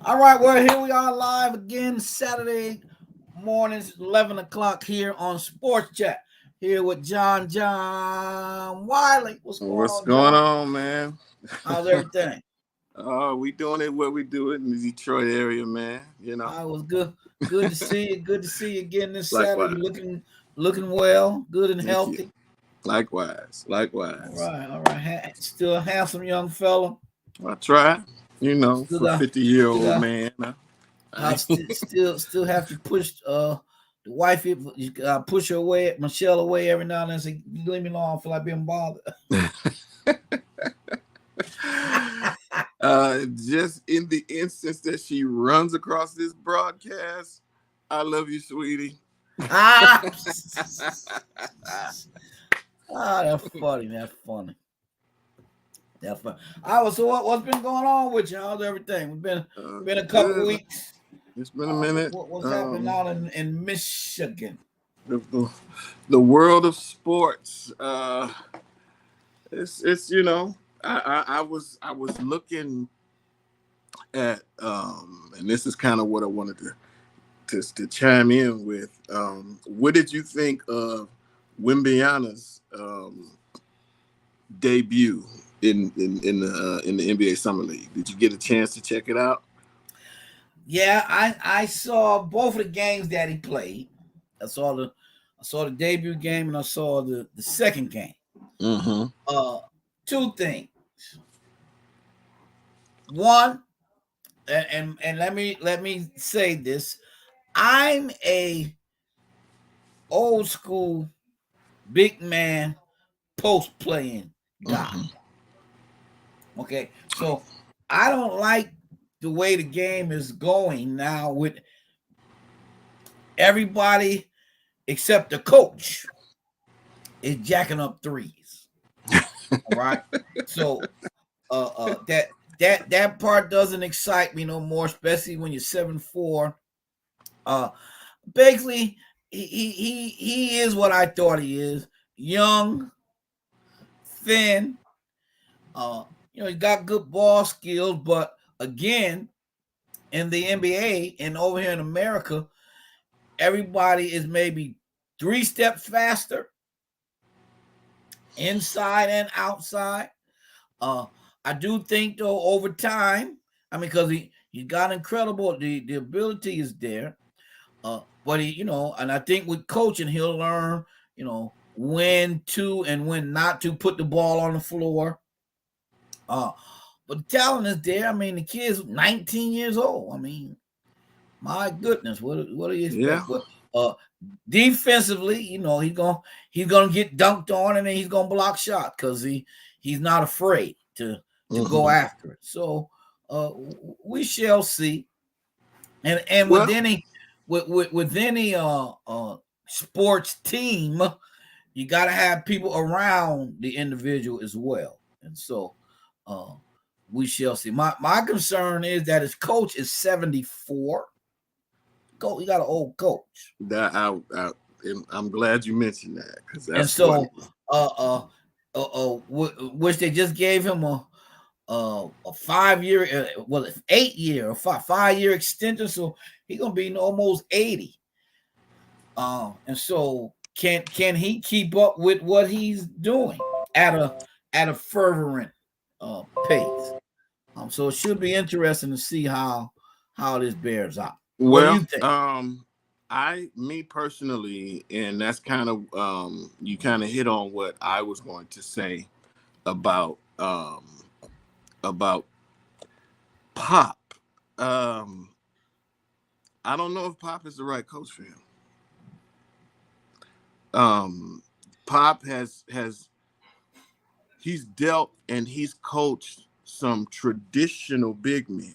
All right, well, here we are live again, Saturday mornings, 11 o'clock here on Sports Chat. Here with John Wiley. What's going What's on, going John? on, man? How's everything? We doing it where we do it in the Detroit area, man. I was good. Good to see you. Good to see you again this Saturday. Likewise. You looking well, good and Thank you. healthy. Likewise. All Likewise. right, all right. Still a handsome young fella. I try, Still for got, 50-year still old got, man. still have to push the wife. You gotta push her away, Michelle away every now and then. Say, you leave me alone. I feel like being bothered. Just in the instance that she runs across this broadcast, I love you, sweetie. ah, that's funny. That's funny. That's funny. So what's been going on with you? How's everything? We've been a couple Good. weeks. It's been a minute. What's happening out in Michigan? The, the world of sports. It's I was looking at and this is kind of what I wanted to chime in with. What did you think of Wimbiana's debut in the NBA Summer League? Did you get a chance to check it out? Yeah, I saw both of the games that he played. I saw the debut game and I saw the second game. Mm-hmm. Two things. One, and let me say this. I'm a old school big man post playing guy. Mm-hmm. Okay. So I don't like the way the game is going now with everybody except the coach is jacking up threes. All right. So that part doesn't excite me no more, especially when you're 7'4". Basically, he is what I thought he is. Young, thin. He's got good ball skills, but again, in the NBA and over here in America, everybody is maybe 3 steps faster, inside and outside. I do think though over time, I mean, because he got incredible, the ability is there. But and I think with coaching, he'll learn, when to and when not to put the ball on the floor. But the talent is there. I mean, the kid's 19 years old. I mean, my goodness, what do you Yeah. expect? But defensively, he's gonna get dunked on and then he's gonna block shots because he's not afraid to go Mm-hmm. after it. So we shall see. And with Well, any sports team, you got to have people around the individual as well. And so uh, we shall see. My concern is that his coach is 74. He got an old coach, that I'm glad you mentioned that because and that's what. so which they just gave him a 5 year, 8 year or 5 year extension, so he's gonna be almost 80. And so can he keep up with what he's doing at a fervent pace? So it should be interesting to see how this bears out. What do you Well, think? me personally, and that's kind of you kind of hit on what I was going to say about about Pop. Um, I don't know if Pop is the right coach for him. Um, Pop has he's dealt and he's coached some traditional big men.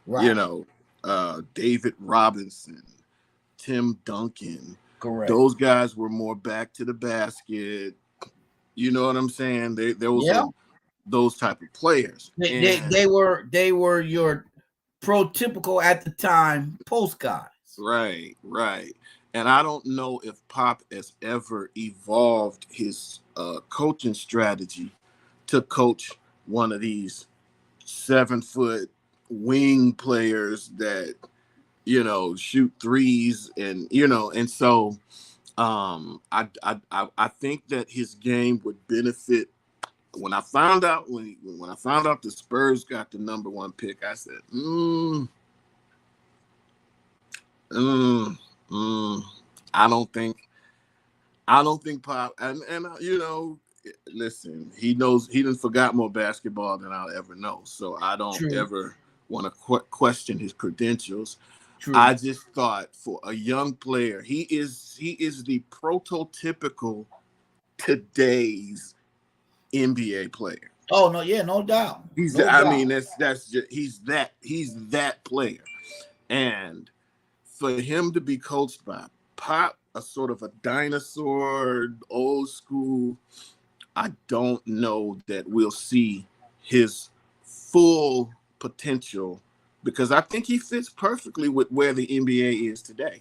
You Right. know, David Robinson, Tim Duncan. Correct. Those guys were more back to the basket. You know what I'm saying? Those Yeah. are those type of players. They, they And they were they were your prototypical at the time post guys. right. And I don't know if Pop has ever evolved his coaching strategy to coach one of these 7 foot, wing players that shoot threes, and and so I think that his game would benefit. When I found out the Spurs got the number one pick, I said, mm, mm, I don't think Pop, and listen, he knows, he done forgot more basketball than I'll ever know, so I don't True, ever want to question his credentials. true. I just thought, for a young player, he is the prototypical today's NBA player. Oh no, yeah, no doubt, He's no I mean doubt. that's just he's that player. And for him to be coached by Pop, a sort of a dinosaur, old school, I don't know that we'll see his full potential, because I think he fits perfectly with where the NBA is today.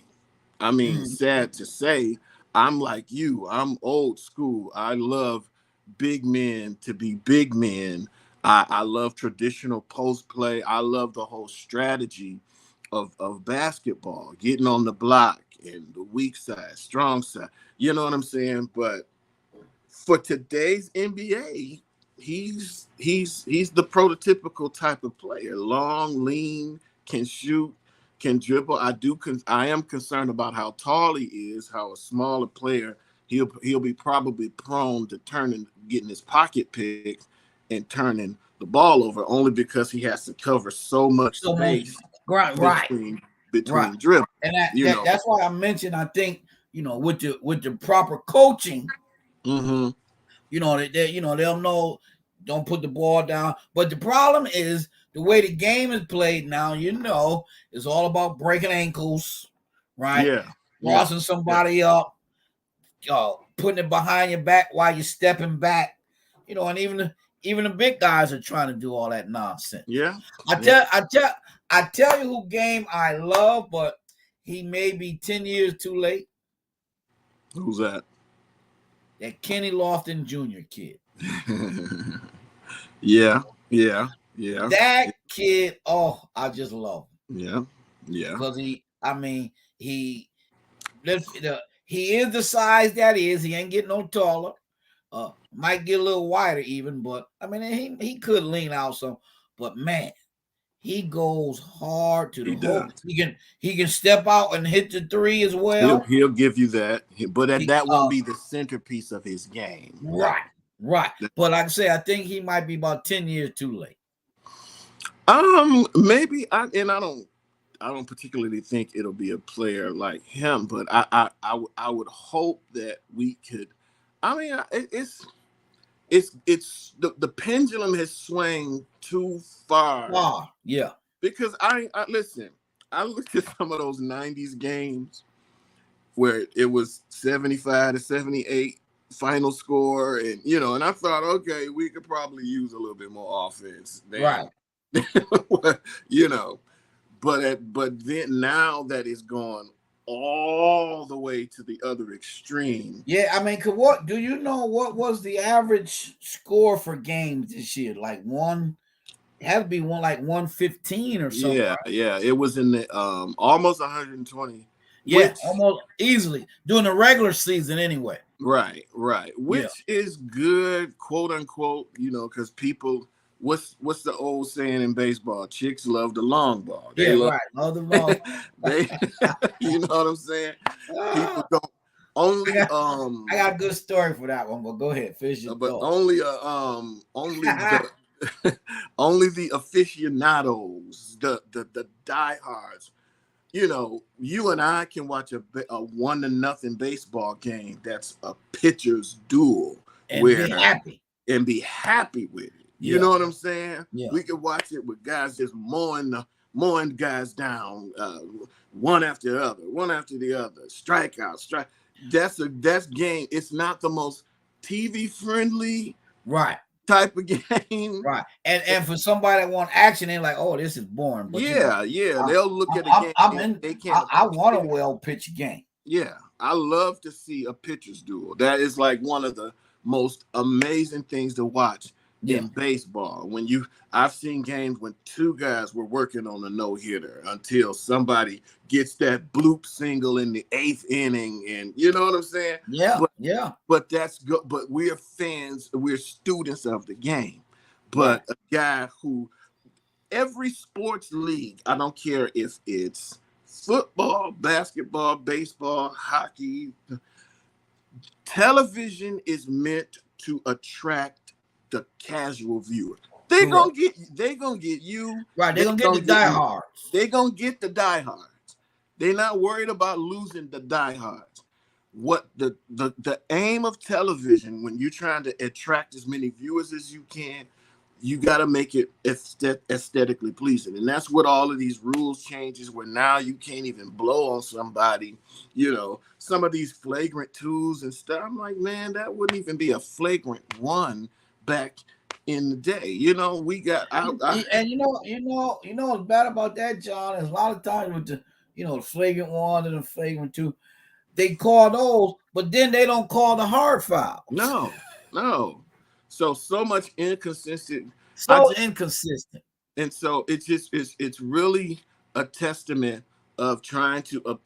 I mean, Mm. sad to say, I'm like you. I'm old school. I love big men to be big men. I love traditional post play. I love the whole strategy of basketball, getting on the block and the weak side, strong side. You know what I'm saying? But for today's NBA, he's the prototypical type of player. Long, lean, can shoot, can dribble. I am concerned about how tall he is, how a smaller player he'll be probably prone to getting his pocket picked and turning the ball over, only because he has to cover so much So much, space right, right, between right. dribbles. And You know. that's why I mentioned. I think with the proper coaching, Mm-hmm. they'll know, don't put the ball down. But the problem is the way the game is played now. It's all about breaking ankles, right? Yeah. Yeah. Crossing Yeah. somebody up, putting it behind your back while you're stepping back. And even the big guys are trying to do all that nonsense. Yeah. I Yeah. tell I tell I tell you who game I love, but he may be 10 years too late. Who's that? That Kenny Lofton Jr. kid. Yeah, yeah, yeah, That kid, oh, I just love him yeah, yeah. because I mean, he he is the size that is. He ain't getting no taller. Might get a little wider even, but I mean, he could lean out some. But man, he goes hard to the He hole. does. He can step out and hit the three as He'll well. he'll give you that, but He that won't be the centerpiece of his game. Right, right. But like I say, I think he might be about 10 years too late. Maybe I don't particularly think it'll be a player like him, but I would hope that we could. I mean, it's the pendulum has swung too far, Ah, yeah. because I listen. I looked at some of those '90s games where it was 75-78 final score, and I thought, okay, we could probably use a little bit more offense Right. than you know but then, now that it's gone all the way to the other extreme. Yeah, I mean, what do you know? What was the average score for games this year? Like one, it had to be one like 115 or something, Yeah, right? yeah, it was in the almost 120, Yeah, which almost easily during the regular season anyway. right, Yeah, which is good, quote unquote, because people, what's the old saying in baseball? Chicks love the long ball. They yeah, love right. Other long. they you know what I'm saying? People don't I only got I got a good story for that one, but go ahead, finish your but thought. only the only the aficionados, the diehards. You and I can watch a 1-0 baseball game that's a pitcher's duel, And be where happy. and be happy with it. You Yeah, know what I'm saying? yeah. We could watch it with guys just mowing guys down, one after the other, strikeout, strike. That's game. It's not the most TV friendly Right, type of game. right. And for somebody that want action, they're like, oh, this is boring. But Yeah, yeah. I, They'll look at a I'm game I'm and in. they can't I want a appreciate it. well pitched game. Yeah, I love to see a pitcher's duel. That is like one of the most amazing things to watch. Yeah. in baseball. I've seen games when two guys were working on a no-hitter until somebody gets that bloop single in the eighth inning, and you know what I'm saying? Yeah. But Yeah. that's good. But we're fans, we're students of the game. Right. But a guy who every sports league, I don't care if it's football, basketball, baseball, hockey, television is meant to attract the casual viewer. Correct. They gonna get you. Right. They're They gonna get the gonna get me. diehards. They gonna get the diehards. They're not worried about losing the diehards. What the aim of television when you're trying to attract as many viewers as you can, you got to make it aesthetically pleasing, and that's what all of these rules changes. Where now you can't even blow on somebody, some of these flagrant twos and stuff. I'm like, man, that wouldn't even be a flagrant one back in the day. We got And what's bad about that, John, is a lot of times with the flagrant one and the flagrant two, they call those, but then they don't call the hard fouls. no, no. So much inconsistent. I So just inconsistent. And so it's really a testament of trying to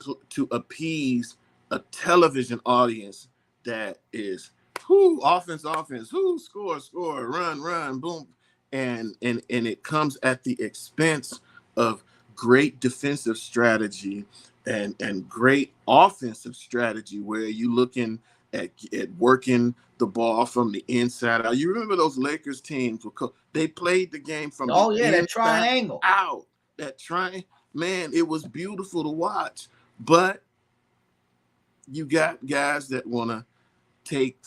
appease a television audience that is who offense, who score, run, boom, and it comes at the expense of great defensive strategy and great offensive strategy where you looking at working the ball from the inside out. You remember those Lakers teams? They played the game from the Oh yeah, that inside triangle. out. That trying, man, it was beautiful to watch. But you got guys that want to take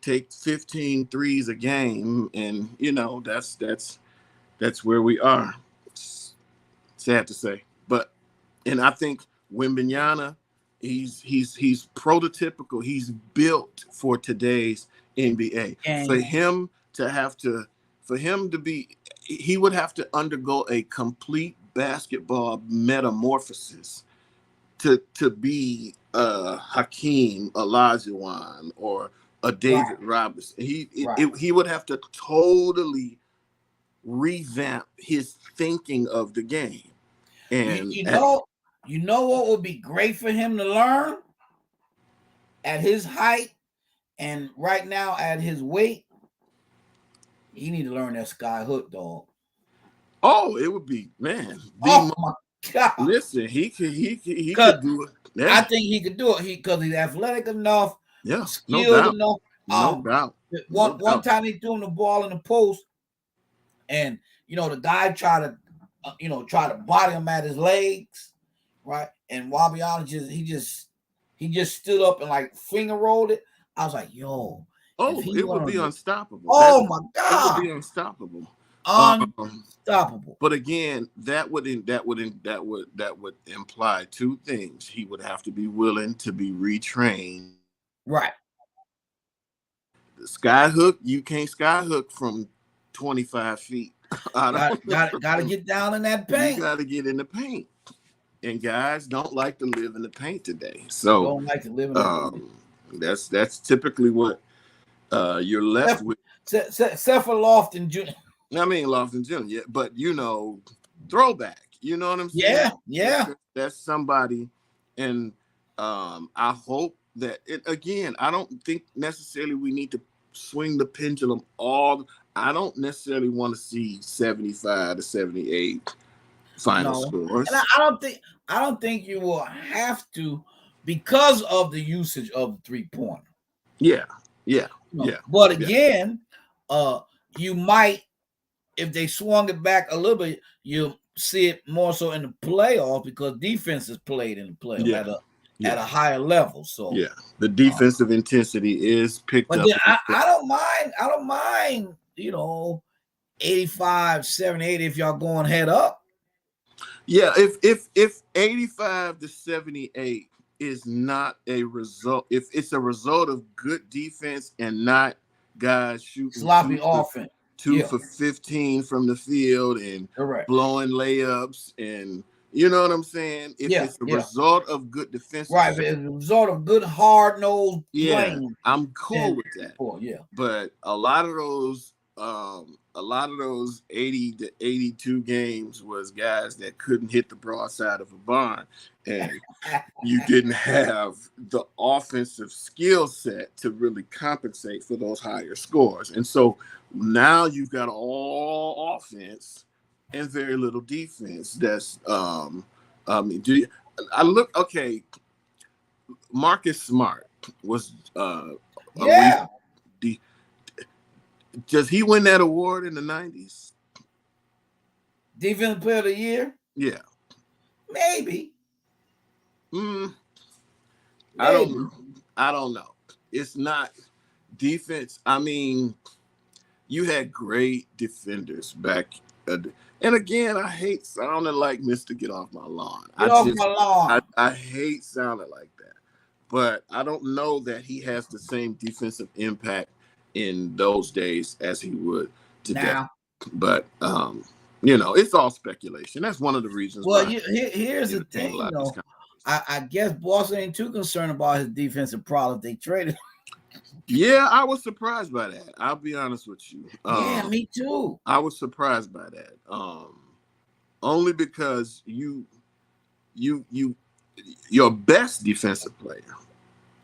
take 15 threes a game, and that's where we are. It's sad to say, but I think Wimbenyana, he's prototypical. He's built for today's NBA. For Game. him to have to, for him to be, he would have to undergo a complete basketball metamorphosis to be Hakeem Olajuwon or a Right. David Robinson. Right. He would have to totally revamp his thinking of the game. You, And you know, you know what would be great for him to learn at his height and right now at his weight. He need to learn that sky hook, dog. it would be, man. Oh my god! Listen, he Because could do it. I Yeah, think he could do it. Because he's athletic enough, yeah, no skilled doubt, enough. no doubt, no One doubt. time he threw him the ball in the post, and the guy tried to, try to body him at his legs, right? And Wabiana he just stood up and like finger rolled it. I was like, yo, if Oh, he it would be learned it, unstoppable. oh my It would god, be unstoppable. Um, unstoppable. but again, that would imply two things. He would have to be willing to be retrained. Right. The skyhook, you can't skyhook from 25 feet. I Got to don't. get down in that You paint. got to get in the paint, and guys don't like to live in the paint today. So Don't like to live in that. um, that's typically what you're left with. Except for Lofton Jr. I mean, Lofton Jr., yeah, but throwback. You know what I'm saying? Yeah, yeah. That's somebody, and I hope that again. I don't think necessarily we need to swing the pendulum all. I don't necessarily want to see 75 to 78 final No, and scores. I don't think you will have to because of the usage of the 3-pointer. Yeah, yeah, yeah, But yeah, again, you might if they swung it back a little bit, you'll see it more so in the playoffs because defense is played in the playoff yeah, at yeah, a higher level. So yeah. The defensive intensity is picked but up. then I don't mind. I don't mind. 85, 78 if y'all going head up. Yeah, if 85 to 78 is not a result, if it's a result of good defense and not guys shooting Sloppy offense. two Yeah, for 15 from the field and correct. blowing layups, and you know what I'm saying? If Yeah, it's a yeah. result of good defensive Right. strategy, As a result of good hard nosed yeah, playing. I'm cool Then, with that. yeah. But a lot of those a lot of those 80 to 82 games was guys that couldn't hit the broadside of a barn, and you didn't have the offensive skill set to really compensate for those higher scores. And so now you've got all offense and very little defense. That's do you, I look okay. Marcus Smart was a recent. Yeah, Does he win that award in the 90s? defensive player of the year, Yeah. maybe, Mm, I don't maybe. know. I don't know. It's not defense. I mean, you had great defenders back. And again, I hate sounding like Mr. Get Off My Lawn. Get off my lawn. I hate sounding like that. But I don't know that he has the same defensive impact in those days as he would today. Now, But it's all speculation. That's one of the reasons well, why here's the a thing, lot of these I guess Boston ain't too concerned about his defensive problems. They traded. Yeah, I was surprised by that. I'll be honest with you. Yeah, me too. I was surprised by that. Only because you your best defensive player,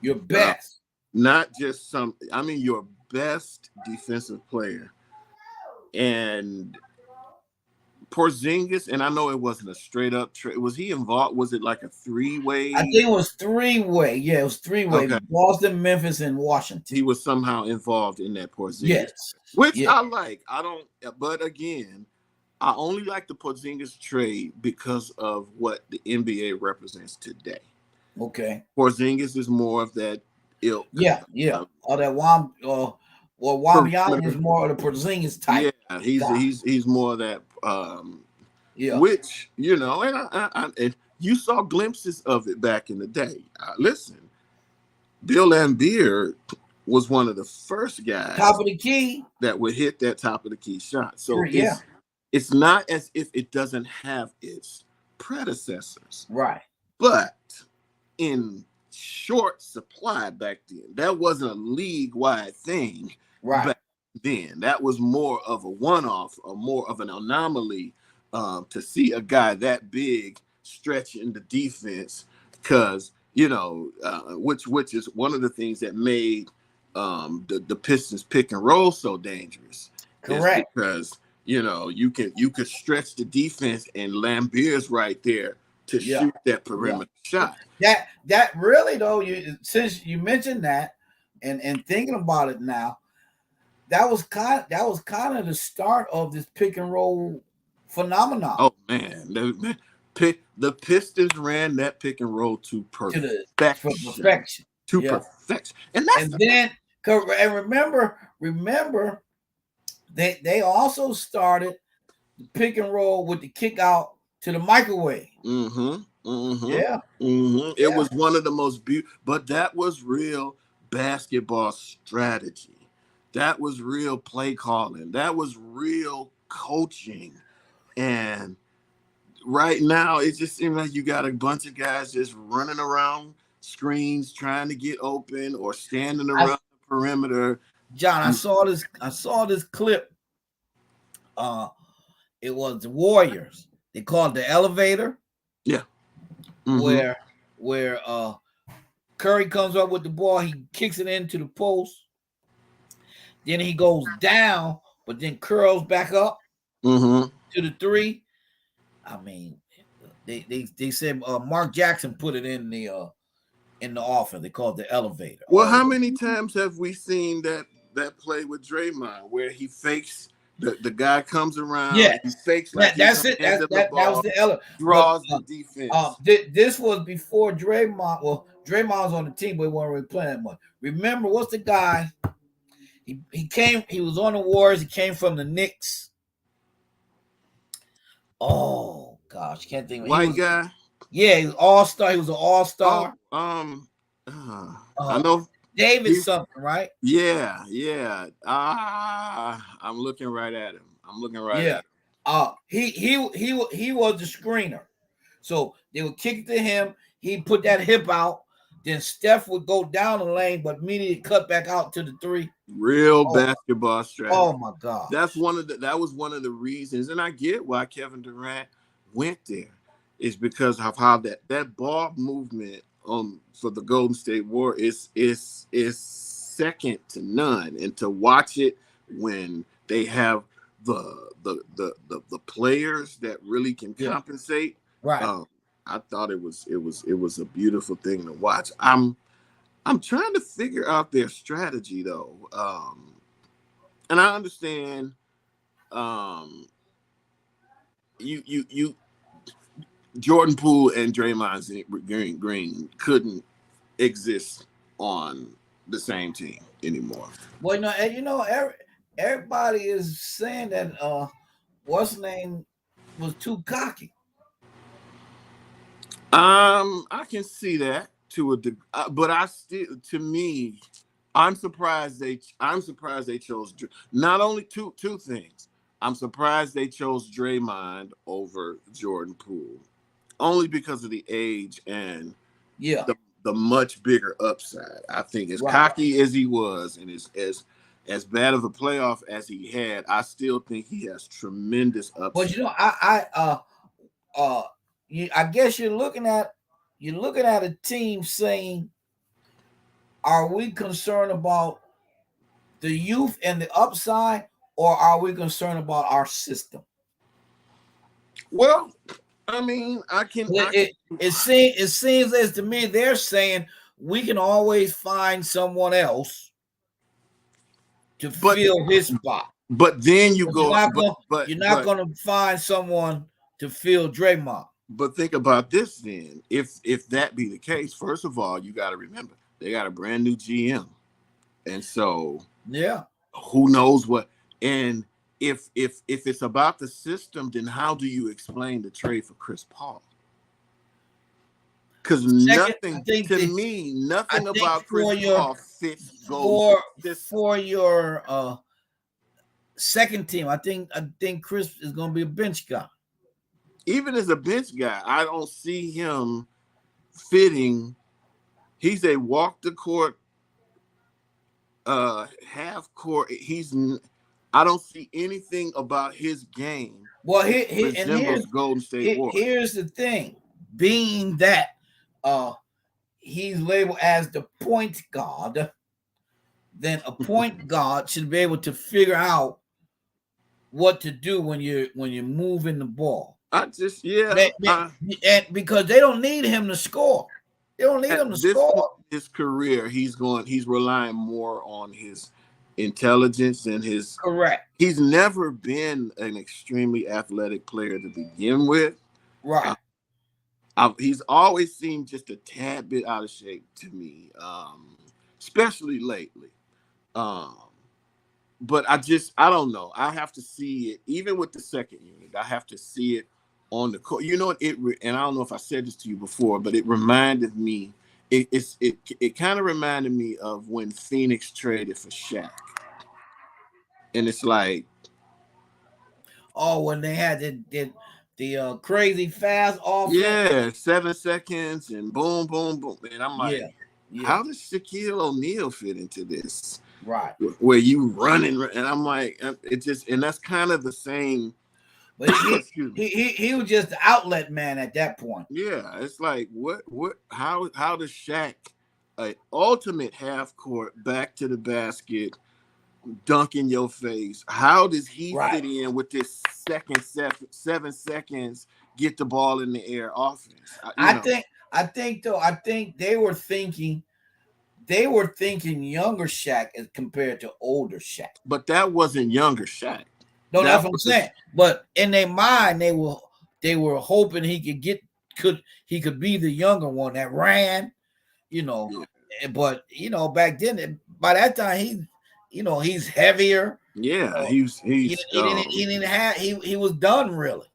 Your best. not just some. I mean, your best defensive player, and Porzingis. And I know it wasn't a straight up trade. Was he involved? Was it like a 3-way? I think it was 3-way. Yeah, it was 3-way. Okay. Boston, Memphis, and Washington. He was somehow involved in that Porzingis, Yes, which yes. I like. I don't, but again, I only like the Porzingis trade because of what the NBA represents today. Okay. Porzingis is more of that ilk. Yeah. Or that Wambian is more of the Porzingis type. Yeah, he's more of that. Yeah. Which and and you saw glimpses of it back in the day. Listen, Bill Laimbeer was one of the first guys Top of the key that would hit that top of the key shot. So yeah. It's not as if it doesn't have its predecessors. Right. But in short supply back then, that wasn't a league-wide thing. Right. Back then, that was more of a one-off, or more of an anomaly to see a guy that big stretching the defense, because which is one of the things that made the Pistons pick and roll so dangerous. Correct. Because you could stretch the defense, and Laimbeer's right there to shoot that perimeter shot. That really though, since you mentioned that, and thinking about it now, that was kind of the start of this pick and roll phenomenon. Oh man, the Pistons ran that pick and roll to perfection. Perfection. And remember, they also started the pick and roll with the kick out to the microwave. Yeah. It was one of the most beautiful, but that was real basketball strategy. That was real play calling. That was real coaching. And right now, it just seems like you got a bunch of guys just running around screens trying to get open or standing around the perimeter. John, I saw this clip. It was the Warriors. They called it the elevator. Yeah. Where Curry comes up with the ball, he kicks it into the post. Then he goes down, but then curls back up to the three. I mean, they said Mark Jackson put it in the offense. They called it the elevator. Well, how many times have we seen that play with Draymond where he fakes the guy comes around, he fakes like that's it. That was the elevator. Draws the defense. This was before Draymond. Well, Draymond was on the team, but he wasn't really playing that much. Remember, what's the guy? He was on the Warriors. He came from the Knicks. Oh gosh, can't think of White guy. Yeah, he was all-star. He was an all-star. I know David something, right? Yeah. I'm looking right at him. At him. He was the screener. So they would kick it to him. He put that hip out. then Steph would go down the lane, but immediately cut back out to the three. Real Oh, basketball strategy. oh my That's gosh. one of the that was one of the reasons, and I get why Kevin Durant went there, is because of how that ball movement for the Golden State Warriors is second to none, and to watch it when they have the players that really can Yeah, compensate. right. Um, I thought it was a beautiful thing to watch. I'm trying to figure out their strategy though, and I understand um, you Jordan Poole and Draymond Green couldn't exist on the same team anymore. Well, everybody is saying that what's his name was too cocky. I can see that to a degree, but I still, to me, I'm surprised they chose not only two things. I'm surprised they chose Draymond over Jordan Poole, only because of the age and Yeah, the much bigger upside. I think as right. cocky as he was and as bad of a playoff as he had, I still think he has tremendous But upside. uh, I guess you're looking at a team saying, are we concerned about the youth and the upside, or are we concerned about our system? Well, I mean, I can It I it, can it seems as to me they're saying we can always find someone else to but fill his spot. then you But you're go not going you're not but going to find someone to fill Draymond. think about this then. If that be the case, first of all, you got to remember they got a brand new GM. And so Yeah. who knows what, and if it's about the system, then how do you explain the trade for Chris Paul? Because Second, I nothing, think to that me, I nothing think about Chris for your Paul fits Golden for State system. for your second team, I think Chris is going to be a bench guy. Even as a bench guy, I don't see him fitting. He's a walk the court, half court. I don't see anything about his game Well, that and resembles Golden State Warriors. here's the thing: being that uh, he's labeled as the point guard, then a point guard should be able to figure out what to do when you're moving the ball. I just, yeah, And because they don't need him to score, they don't need at him to this point score. in his career, he's relying more on his intelligence and his. Correct. He's never been an extremely athletic player to begin with. Right. He's always seemed just a tad bit out of shape to me, especially lately. Um, but I don't know. I have to see it, even with the second unit. I have to see it on the court. You know what? And I don't know if I said this to you before, but it reminded me. It kind of reminded me of when Phoenix traded for Shaq, and it's like, Oh, when they had the crazy fast offense. yeah, 7 seconds and boom, boom, boom, and I'm like, Yeah. Yeah. how does Shaquille O'Neal fit into this? Right. Where you running, and I'm like, it just, and that's kind of the same. But he Excuse me. he, he he was just the outlet man at that point. Yeah, it's like how does Shaq, an ultimate half court back to the basket, dunk in your face? How does he Right. fit in with this 7 seconds, get the ball in the air offense? I think I think they were thinking younger Shaq as compared to older Shaq. But that wasn't younger Shaq. No, that's That what I'm was saying. But in their mind, they were hoping he could be the younger one that ran, you know. yeah, But back then, by that time, he's heavier. yeah. He, he didn't he didn't have he was done really.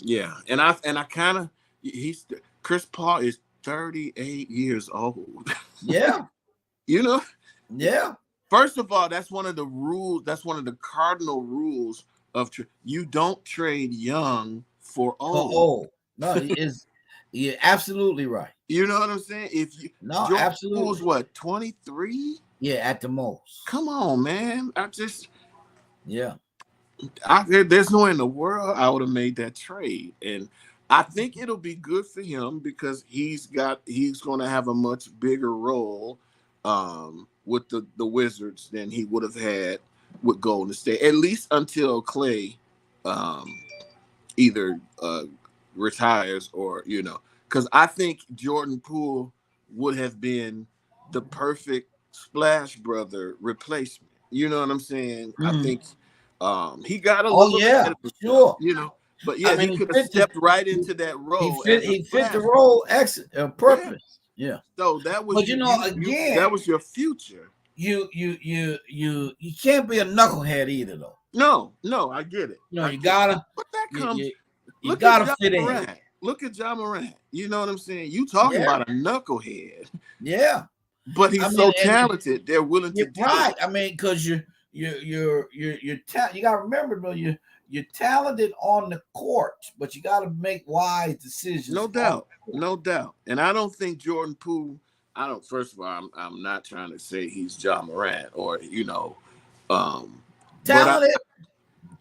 Yeah, and I kind of he's Chris Paul is 38 years old. Yeah, You know, yeah. first of all, that's one of the rules. That's one of the cardinal rules of you don't trade young for old. Oh no, You're absolutely right. You know what I'm saying? If you No, Jordan Poole's absolutely. what, 23? Yeah, at the most. Come on, man. Yeah. There's no way in the world I would have made that trade. And I think it'll be good for him because he's gonna have a much bigger role with the Wizards than he would have had with Golden State, at least until Clay um either retires or because I think Jordan Poole would have been the perfect Splash Brother replacement. You know what I'm saying? I Mhm. think he got a Oh little ahead yeah, of himself, sure. but I yeah, mean, he could have stepped right into that role as a he fit the Splash. role Yeah. purpose. Yeah. So that was But you you know, you again, that was your future. you can't be a knucklehead either though. No, no, I get it. You know, I you get it. gotta But that you comes. you, you Look at gotta John fit in. Morant. Look at John Morant. You know what I'm saying? You talking Yeah, about a knucklehead, yeah. but I he's mean, so and talented. They're willing to you're deal right. with I mean, because you gotta remember though, you're talented on the court, but you gotta make wise it. decisions No on doubt, the court. no doubt. And I don't think Jordan Poole. I don't. First of all, I'm not trying to say he's John Morant or um, but Talented.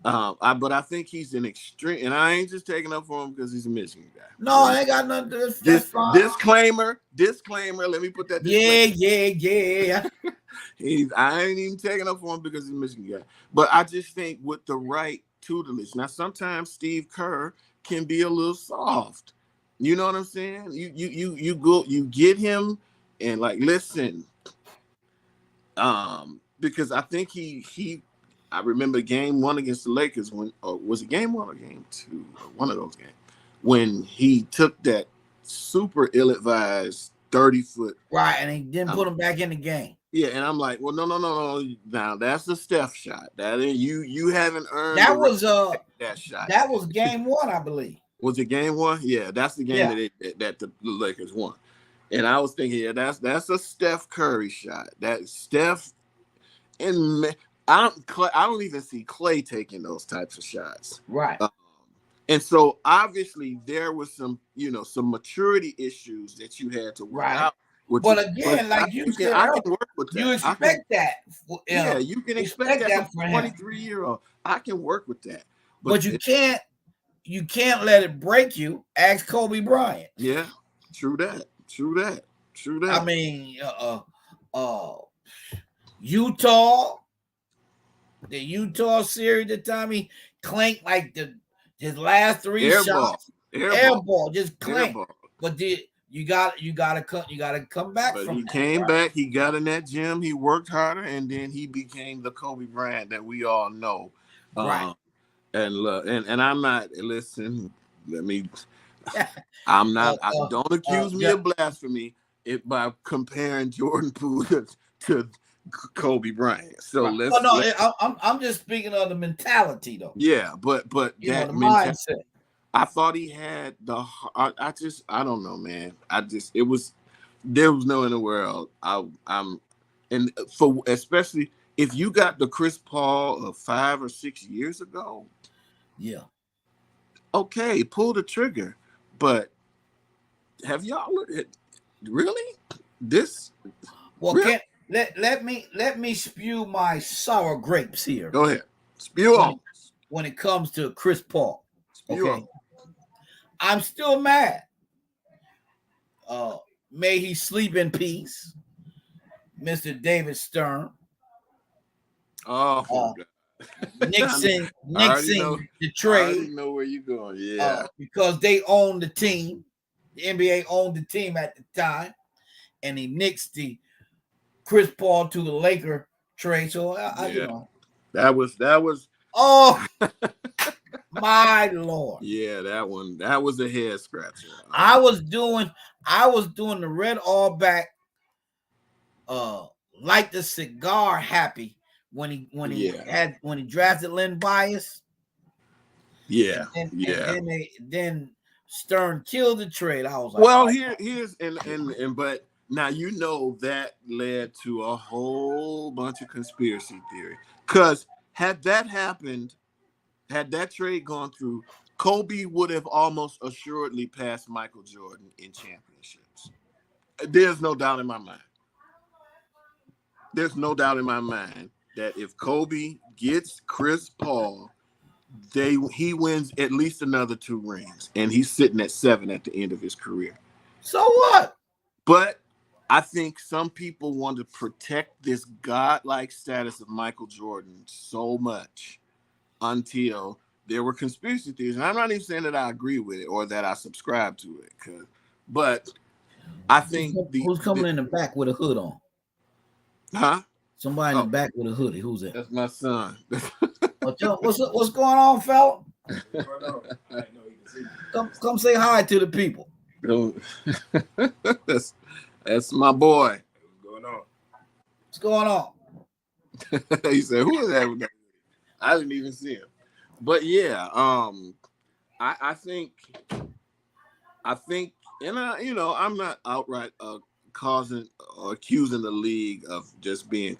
but I think he's an extreme. And I ain't just taking up for him because he's a Michigan guy. No, I ain't got nothing. That's This fine. disclaimer. Let me put that disclaimer. Yeah, yeah, yeah. I ain't even taking up for him because he's a Michigan guy. But I just think with the right tutelage. Now sometimes Steve Kerr can be a little soft. You know what I'm saying? You get him and like listen, because I think he I remember game one against the Lakers when or was it game one or game two? Or one of those games when he took that super ill-advised 30-foot. Right, and he didn't Um, put him back in the game. yeah, and I'm like, well, no. Now that's a Steph shot. That ain't you haven't earned the That right was to take that shot that yet. was game one, I believe. Was it game one? Yeah, that's the game Yeah, that the Lakers won. And I was thinking, yeah, that's a Steph Curry shot. That Steph and I don't even see Clay taking those types of shots. right, And so obviously there was some maturity issues that you had to work right. out with But you. But again, like you said I earlier, can work with you that. I can. expect that. Yeah, you can expect Expect that from that for a him. 23-year-old. I can work with that. But But you can't let it break you. Ask Kobe Bryant. yeah, true that. True that. True I that. mean, uh, Utah, the Utah series, the time he clanked like his last three Airball. shots, air Airball. ball, just clank. Airball. But you gotta come back But from he that, came right? back, he got in that gym, he worked harder, and then he became the Kobe Bryant that we all know. Right. Um, and look, and I'm not listen. Let me. I'm not. Don't accuse me Yeah. of blasphemy by comparing Jordan Poole to Kobe Bryant. So Right. Well, no, let I'm just speaking of the mentality, though. yeah, but You know, that the mentality. mindset. I thought he had I don't know, man. It was there was no in the world. I'm and for especially if you got the Chris Paul of 5 or 6 years ago, Yeah. okay, pull the trigger. But have y'all looked at really this? Well, Really? can let me spew my sour grapes here Go ahead, spew when on, it when it comes to Chris Paul. spew on. Okay, I'm still mad. Uh, may he sleep in peace, Mr. David Stern. Oh Uh, God, I already know. Nixon the I already trade know where you're going. Yeah, because they owned the team. The NBA owned the team at the time, and he nixed the Chris Paul to the Laker trade. So yeah. That was oh my lord, yeah, that was a head scratcher. I was doing the red all back, uh, like the cigar happy Yeah, when he drafted Len Bias, yeah, and yeah. then Stern killed the trade. I was like, Well, oh, here's and but now that led to a whole bunch of conspiracy theory. Because had that happened, had that trade gone through, Kobe would have almost assuredly passed Michael Jordan in championships. There's no doubt in my mind. There's no doubt in my mind that if Kobe gets Chris Paul, he wins at least another 2 rings, and he's sitting at 7 at the end of his career. So what? But I think some people want to protect this godlike status of Michael Jordan so much until there were conspiracy theories. And I'm not even saying that I agree with it or that I subscribe to it. But I think Who's coming in the back with a hood on? Huh? Somebody in the back with a hoodie. Who's that? That's my son. What's going on, fella? Come say hi to the people. That's my boy. What's going on? He said, "Who is that?" I didn't even see him. But yeah, I think, and I'm not outright causing or accusing the league of just being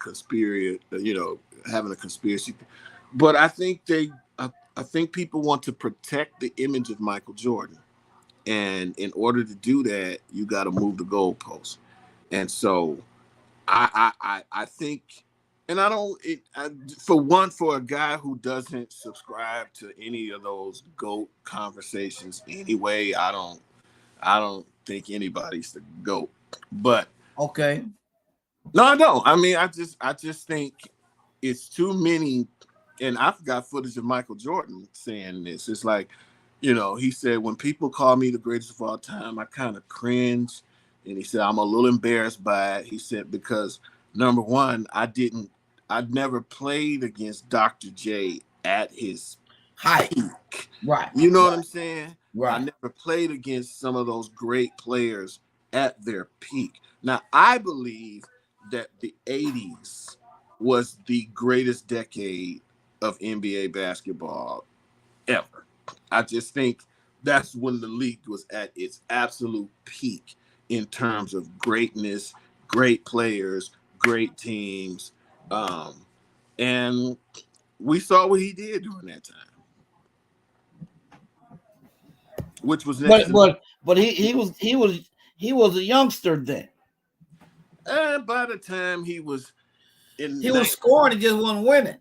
having a conspiracy. But I think I think people want to protect the image of Michael Jordan, and in order to do that, you got to move the goalposts. And so, I think, and for a guy who doesn't subscribe to any of those GOAT conversations anyway, I don't think anybody's the GOAT. But okay, no, I don't. I mean, I just think it's too many. And I've got footage of Michael Jordan saying this. It's like, he said, when people call me the greatest of all time, I kind of cringe. And he said, I'm a little embarrassed by it. He said, because number one, I'd never played against Dr. J at his peak. Right. You know what I'm saying? Right. I never played against some of those great players at their peak. Now, I believe that the 80s was the greatest decade of NBA basketball ever. I just think that's when the league was at its absolute peak in terms of greatness, great players, great teams. And we saw what he did during that time. Which was next but he was a youngster then. And by the time he was was scoring, he just wasn't winning.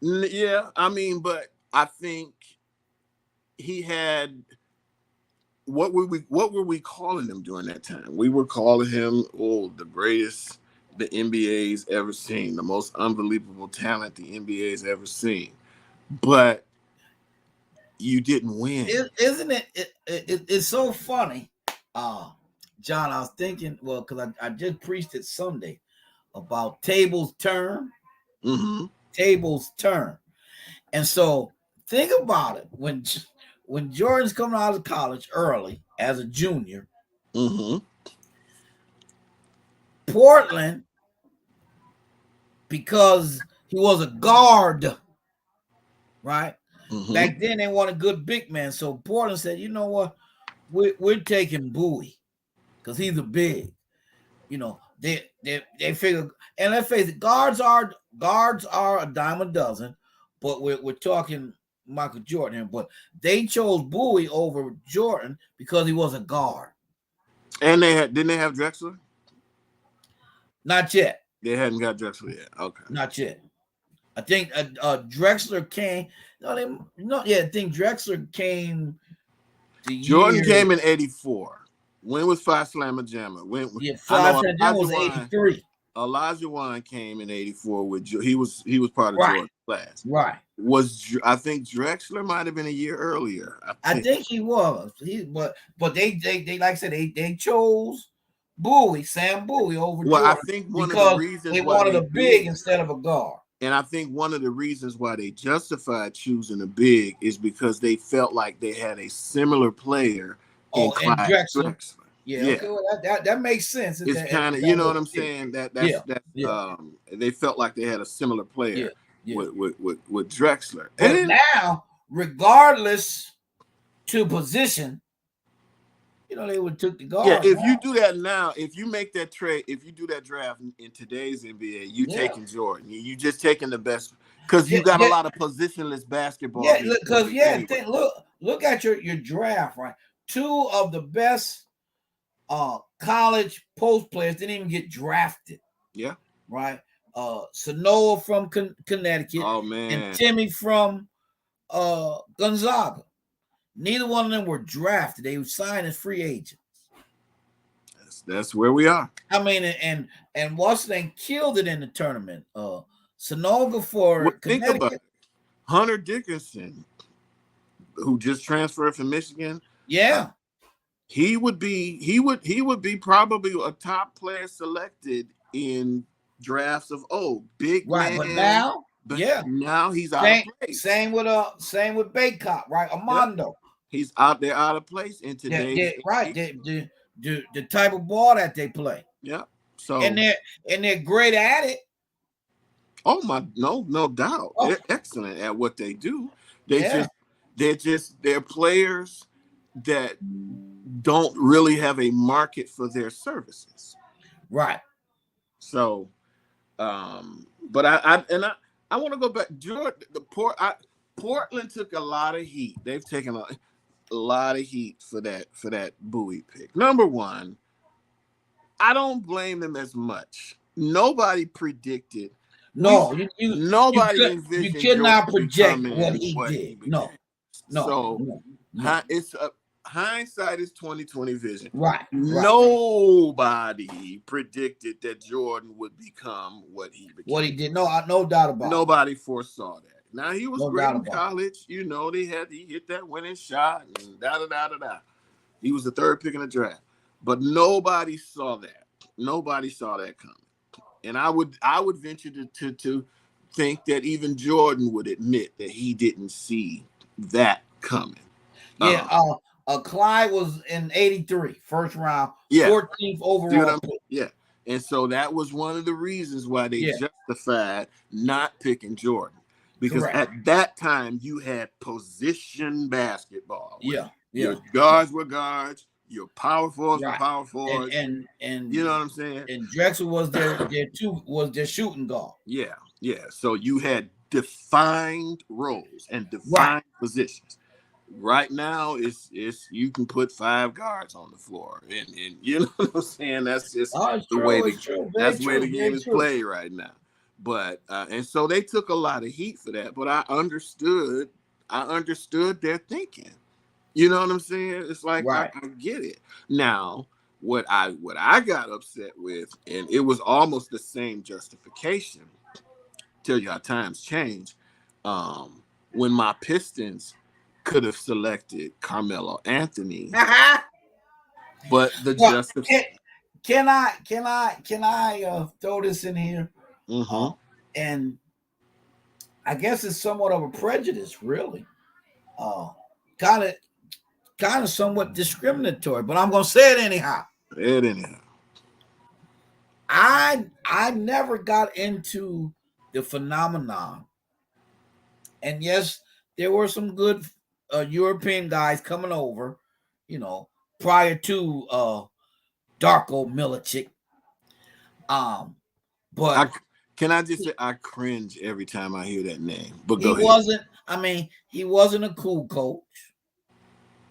Yeah, I mean, but I think he had what were we calling him during that time? We were calling him the greatest the NBA's ever seen, the most unbelievable talent the NBA's ever seen. But you didn't win. Isn't it? It's so funny. John, I was thinking, because I just preached it Sunday about tables turn. Mm-hmm. Tables turn. And so think about it. When Jordan's coming out of college early as a junior, mm-hmm. Portland, because he was a guard, right? Mm-hmm. Back then they wanted a good big man. So Portland said, you know what? We're taking Bowie because he's a big. They figure, and let's face it, guards are a dime a dozen, but we're talking Michael Jordan here. But they chose Bowie over Jordan because he was a guard. And didn't they have Drexler? Not yet. They hadn't got Drexler yet. Okay. Not yet. I think Drexler came. I think Drexler came. Jordan came in '84. When was Phi Slamma Jamma? Phi Slamma Jamma was '83. Elijah Wan came in '84 with he was part of Jordan's class. Right. I think Drexler might have been a year earlier. I think he was. But they like I said, they chose Sam Bowie over Jordan. I think one of the reasons they wanted a big instead of a guard. And I think one of the reasons why they justified choosing a big is because they felt like they had a similar player in Clyde Drexler. Yeah. Okay, well, that makes sense. It's kind of, you know what I'm saying? They felt like they had a similar player with Drexler. But now, regardless to position, they would took the guard. Yeah, if you do that now, if you make that trade, if you do that draft in today's NBA, you taking Jordan. You just taking the best. because Yeah, you got a yeah, lot of positionless basketball yeah. being Because played yeah, anyway. look at your draft, right? Two of the best college post players didn't even get drafted, Yeah. right? Sanoa from Connecticut Oh and man, Timmy from Gonzaga. Neither one of them were drafted. They were signed as free agents. that's where we are. I mean, and Washington killed it in the tournament. Sonoga Well, for think about Connecticut. it. Hunter Dickinson, who just transferred from Michigan, uh, Yeah, he would be probably a top player selected in drafts of big right. But man, now, but yeah, now he's out of same place. same with Baycott, right? Yeah, Armando. he's out there out of place in today's Right. NBA. The type of ball that they play. Yeah. And So, they're great at it. oh my, no doubt, Oh, they're excellent at what they do. They yeah, just they're players that don't really have a market for their services. right. So, but I want to go back. Jordan, Portland took a lot of heat. They've taken a lot of heat for that Bowie pick. Number one, I don't blame them as much. Nobody predicted. We No, Nobody you envisioned Jordan cannot project what becoming he what he did. became. No, no, So no, no. it's a hindsight is 2020 vision. Right, right. Nobody predicted that Jordan would become what he What he became. did. No doubt about it. Nobody foresaw that. Now he was No great doubt in about it. college. He hit that winning shot and da da da da da. He was the third pick in the draft, but nobody saw that. Nobody saw that coming. And I would venture to think that even Jordan would admit that he didn't see that coming. Yeah, Um, Clyde was in 83, first round, yeah, 14th see what overall I'm pick. yeah. And so that was one of the reasons why they Yeah, justified not picking Jordan. Because correct. at that time you had position basketball where Yeah, your yeah, guards were guards, your power forwards were right. power And forwards. and You and know what I'm saying? and Drexel was their shooting guard. Yeah, yeah. So you had defined roles and Right. defined positions. Right now, it's you can put five guards on the floor, and you know what I'm saying. That's just Oh, it's the way true. the It's true. Very that's the way true. the game Very is true. played right now. But and so they took a lot of heat for that. But I understood their thinking. You know what I'm saying? It's like I, Right. I get it. Now, what I got upset with, and it was almost the same justification. Tell you how times change. When my Pistons could have selected Carmelo Anthony, but the Well, justif can, can I throw this in here? mm-hmm. Uh, and I guess it's somewhat of a prejudice, really. Uh, kind of kind of somewhat discriminatory, but I'm gonna say it anyhow. It anyhow. I never got into the phenomenon, and yes, there were some good European guys coming over, you know, prior to Darko Milicic. Um, but I can I just say I cringe every time I hear that name. But he go ahead. wasn't. I mean, he wasn't a cool coach,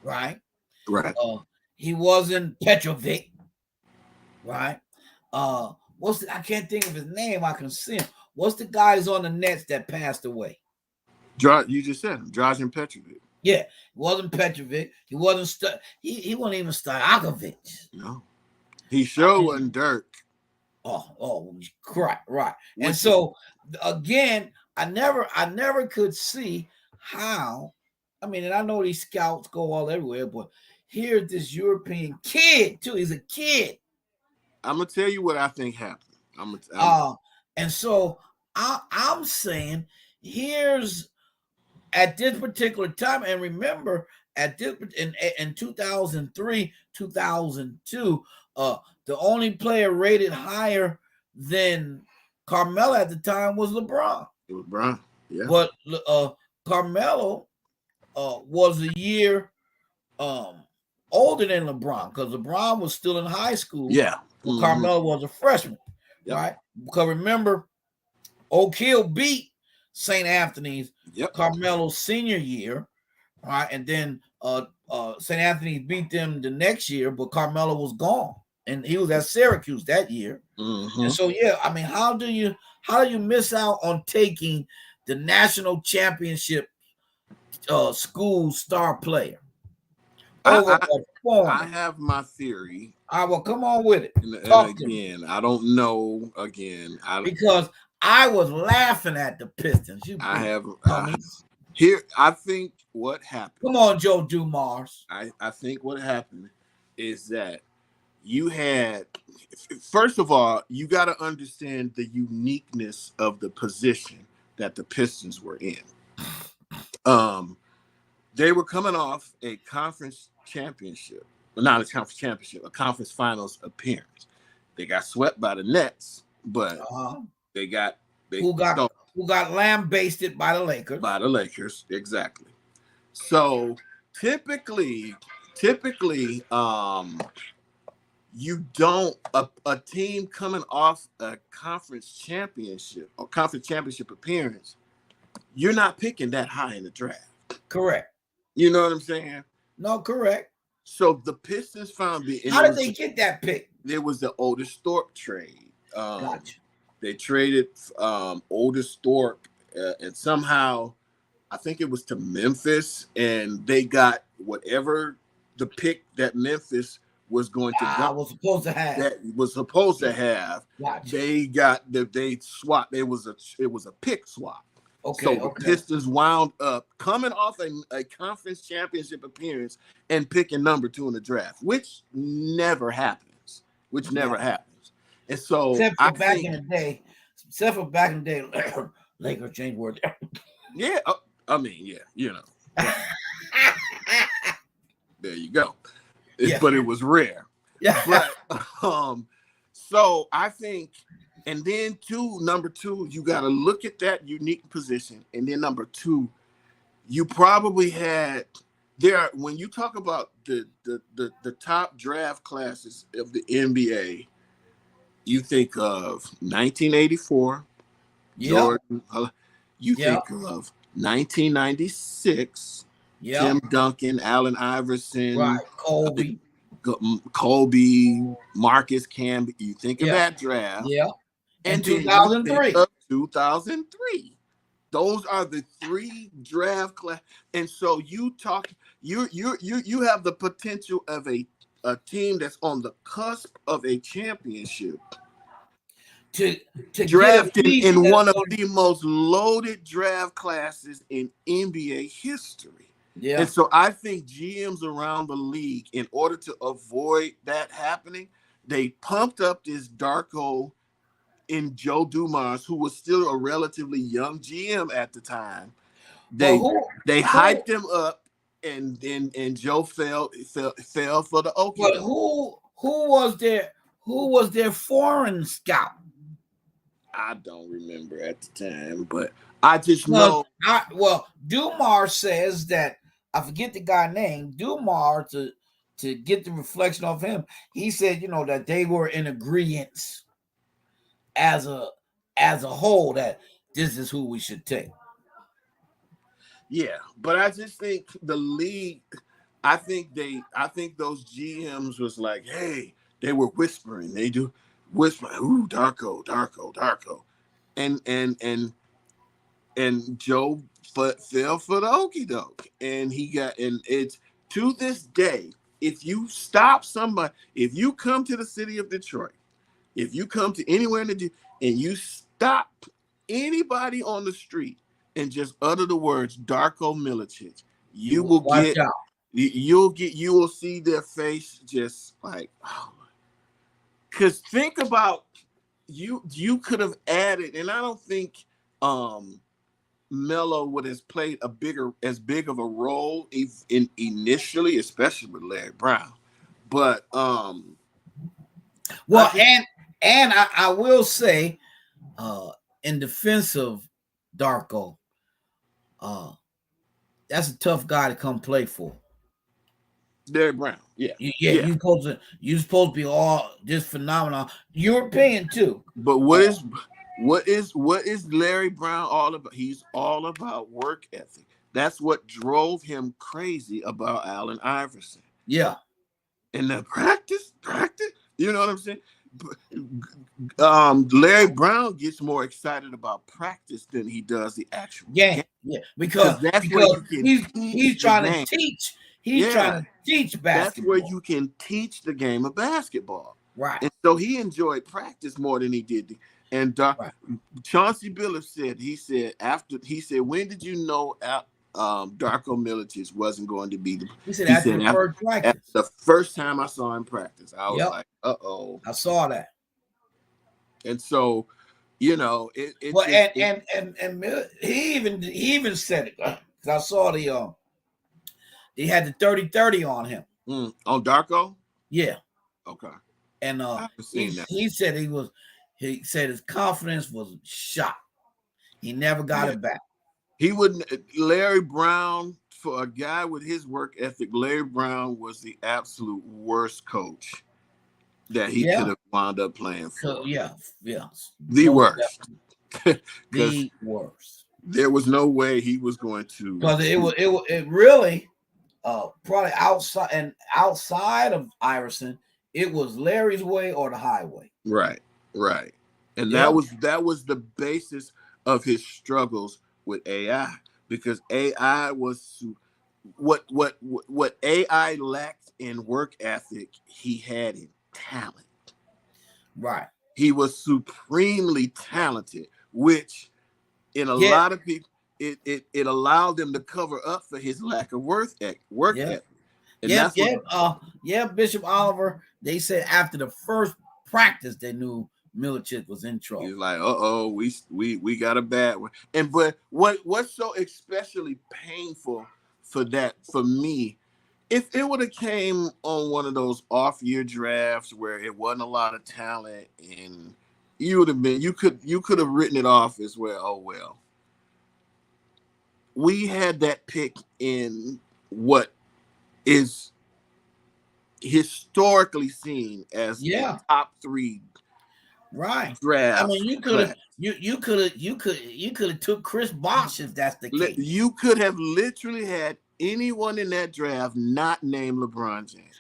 right? Right. Uh, he wasn't Petrovic, right? I can't think of his name. I can see him. What's the guys on the Nets that passed away? You just said him, Dražen Petrovic. Yeah, it wasn't Petrovic. He wasn't. He wasn't even Stojakovic. No, he I sure mean, wasn't Dirk. right. And Which so again, I never could see how. I mean, and I know these scouts go all everywhere, but here's this European kid too. He's a kid. I'm gonna tell you what I think happened. I'm Uh, and so I'm saying here's at this particular time, and remember at this in 2003, 2002, the only player rated higher than Carmelo at the time was LeBron. it was Brian. Yeah. But Carmelo was a year um, older than LeBron because LeBron was still in high school Yeah. when Mm-hmm. Carmelo was a freshman, Yep. right? Because remember, Oak Hill beat St. Anthony's Yep. Carmelo's senior year, right? And then St. Anthony beat them the next year, but Carmelo was gone, and he was at Syracuse that year. And Mm-hmm. so, yeah, I mean, how do you miss out on taking the national championship school star player over I, a I foreigner? have my theory, I will come on with it. and Talk to me. again, I don't know. Again, Because I was laughing at the Pistons. You I big have dummies. here. I think what happened. Come on, Joe Dumars. I think what happened is that you had, first of all, you got to understand the uniqueness of the position that the Pistons were in. Um, they were coming off a conference championship, well, not a conference championship, a conference finals appearance. They got swept by the Nets, but Uh-huh. they got they Who got so who got lambasted by the by Lakers? the Lakers, exactly. So typically, you don't a team coming off a conference championship or conference championship appearance, you're not picking that high in the draft. Correct. You know what I'm saying? No, correct. So the Pistons found it, and How did they get that pick? there was the Otis Thorpe trade. Gotcha. They traded Otis Thorpe, and somehow I think it was to Memphis, and they got whatever the pick that Memphis was going to I go was supposed to have. that was supposed to have. Gotcha. They swapped. It was a pick swap. Okay, So the okay. Pistons wound up coming off a conference championship appearance and picking number 2 in the draft, which never happens. And so Except I for back think, in the day. Except for back in the day, Lakers changed words. yeah, I mean, yeah, there you go. Yeah. But it was rare. Yeah. But so I think, and then number two, you got to look at that unique position, and then number 2, you probably had there when you talk about the top draft classes of the NBA, you think of 1984, Yep. Jordan. You Yep. think of 1996, Yep. Tim Duncan, Allen Iverson, Right. Kobe. Kobe, Marcus Camby. You think of Yeah. that draft, Yeah. and In then you think 2003. of 2003. Those are the 3 draft class, and so you have the potential of a team that's on the cusp of a championship, To get a drafted piece in that's one of on. the most loaded draft classes in NBA history. Yeah. And so I think GMs around the league, in order to avoid that happening, they pumped up this Darko in Joe Dumars, who was still a relatively young GM at the time. But They hyped him up, and Joe fell for the okie but doke. who was their foreign scout? I don't remember at the time, but I just know. Dumars says that, I forget the guy's name. Dumars, to get the reflection of him, he said, that they were in agreement as a whole that this is who we should take. Yeah, but I just think the league. I think those GMs was like, hey, they were whispering. They do whispering. Ooh, Darko, and Joe fell for the okie doke, and it's to this day. If you stop somebody, if you come to the city of Detroit, if you come to anywhere in and you stop anybody on the street and just utter the words Darko Milicic, you will Watch out. you will see their face just like, oh. Because think about, you could have added, and I don't think Melo would have played as big of a role initially, especially with Larry Brown. But I will say, in defense of Darko, that's a tough guy to come play for. Larry Brown, yeah. You're supposed to be all just phenomenal. European too. But what is What is Larry Brown all about? He's all about work ethic. That's what drove him crazy about Allen Iverson. Yeah. And the practice. You know what I'm saying? Larry Brown gets more excited about practice than he does the actual Yeah. game, Yeah. because that's where Because you can he's teach he's the trying to game. teach. He's trying Yeah, to teach that's where basketball. you can teach the game of basketball. Right. And so he enjoyed practice more than he did. And Right. Chauncey Billups said, he said, when did you know Darko Milicic wasn't going to be the? He said He after said the after, first after practice. the first time I saw him practice, I was Yep. like, uh-oh. I saw that. And so, it Well, just it, he even said it. 'Cause I saw he had the 30-30 on him. on Darko. Yeah. Okay, And I haven't he seen that. he said he said his confidence was shot. He never got Yeah, it back. he wouldn't. Larry Brown, for a guy with his work ethic, Larry Brown was the absolute worst coach that he Yeah. could have wound up playing for. Yeah. Yeah. The Most worst, definitely because the worst. there was no way he was going to. Because it really probably outside of Iverson, it was Larry's way or the highway. Right, right, and that Yep. was that was the basis of his struggles with AI, because AI was what AI lacked in work ethic, he had in talent. Right. He was supremely talented, which in a Yeah. lot of people, it allowed them to cover up for his lack of work Yeah. ethic, and Yep. that's what Yep. Yeah. Bishop Oliver. They said after the first practice, they knew Milicic was in he's trouble. like. Oh, we got a bad one. And but what's so especially painful for that for me, if it would have came on one of those off year drafts where it wasn't a lot of talent, and you would have been you could have written it off as well. Oh well, we had that pick in what is historically seen as a Yeah. top three Right. I mean, draft you could have class. you could have took Chris Bosh if that's the case. You could have literally had anyone in that draft not named LeBron James.